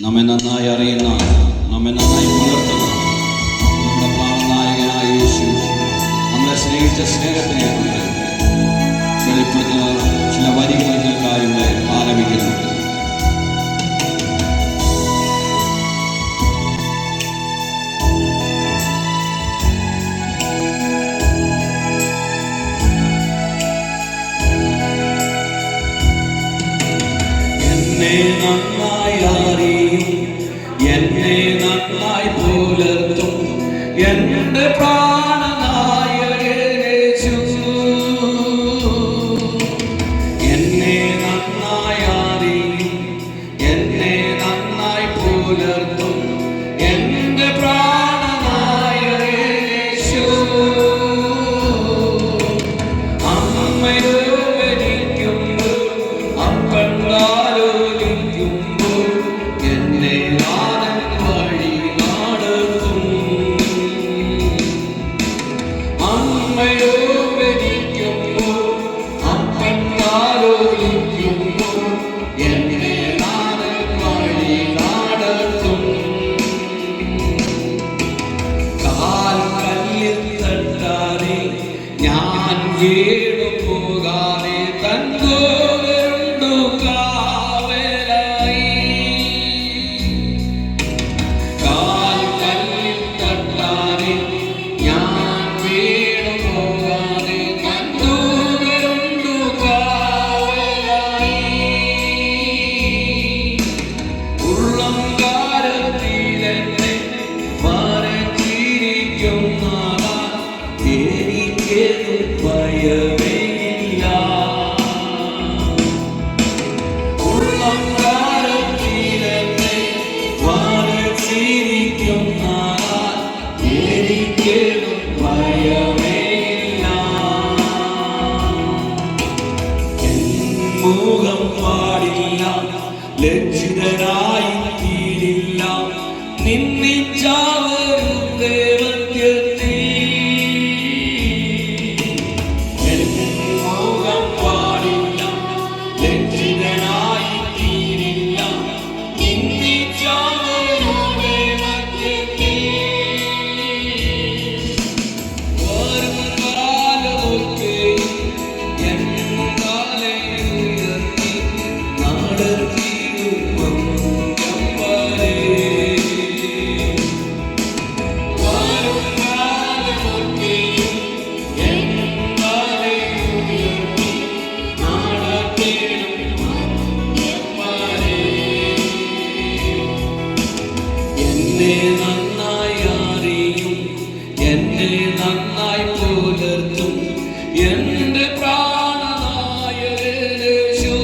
നമ്മെ നന്നായി അറിയുന്ന, നമ്മെ നന്നായി പുലർത്തുന്ന നമ്മുടെ പ്രാണനായകനായ യേശു നമ്മളെ സ്നേഹിച്ച സ്നേഹത്തിനെ വെളിപ്പെടുത്തുന്ന ചില വരികൾ നിങ്ങൾക്കായി ഇവിടെ ആലപിക്കുന്നുണ്ട്. എന്നെ നന്നായി അറിയും, എന്നെ നന്നായി പുലർത്തും എന്റെ പ്രാണനായകൻ യേശു. എന്നെ നന്നായി അറിയും, എന്നെ നന്നായി പുലർത്തും എന്റെ പ്രാണനായകൻ യേശു. അമ്മയോ എനിക്കുമ്പോൾ അപ്പണ്ടാലോലിക്കുമ്പോൾ എന്നെ നാഥൻ വഴി നടത്തും. അമ്മയോ എനിക്കുമ്പോൾ അപ്പണ്ടാലോലിക്കുമ്പോൾ എന്നെ നാഥൻ വഴി നടത്തും. കാൽ കല്ലിൽ തട്ടാതെ ഞാൻ വീണു പോകാതെ തന്നോരുണ്ടു കാവലായി. കാൽ കല്ലിൽ തട്ടാതെ ഞാൻ വീണു പോകാതെ തന്നോരുണ്ടു കാവലായി. ഉള്ളം കാലത്തിലെന്നെ വരച്ചിരിക്കുന്നതാ എനിക്കെതു ഭയമില്ല. ഉള്ളം കാലത്തിലെന്നെ വരച്ചിരിക്കുന്നതാ എനിക്കെതു ഭയമില്ല. മുഖം പാടില്ല, ലജ്ജിതരായി തീരില്ല, നിന്നിച്ചാവരും ദൈവത്യത്തിൽ. മുഖം പാടില്ല, ലജ്ജിതരായി തീരില്ല, നിന്നിച്ചാവരും ദൈവത്യത്തിൽ. വരും കാലമൊക്കെയും എന്നാലെ ഉയർത്തി നടത്തിയും മംഗളം വരെ. വരും കാലമൊക്കെയും എന്നാലെ ഉയർത്തി നടത്തിയും മംഗളം വരെ. എന്നെ നന്നായി അറിയും, എന്നെ നന്നായി പുലർത്തും എന്റെ പ്രാണനായകൻ യേശു.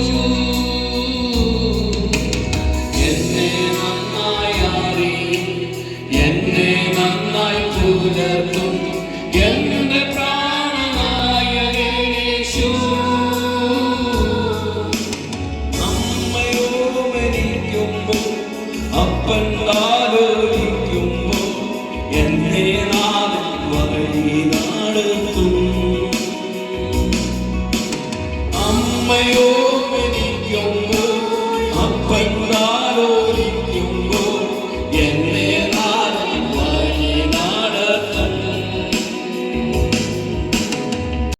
എന്നെ നന്നായി അറിയും, എന്നെ നന്നായി പുലർത്തും എന്റെ പ്രാണനായകൻ യേശു. അമ്മയോ മരിക്കുമ്പോൾ അപ്പണ്ടാലോലിക്കുമ്പോൾ എന്നെ നാഥൻ വഴി നടത്തും. അമ്മയോ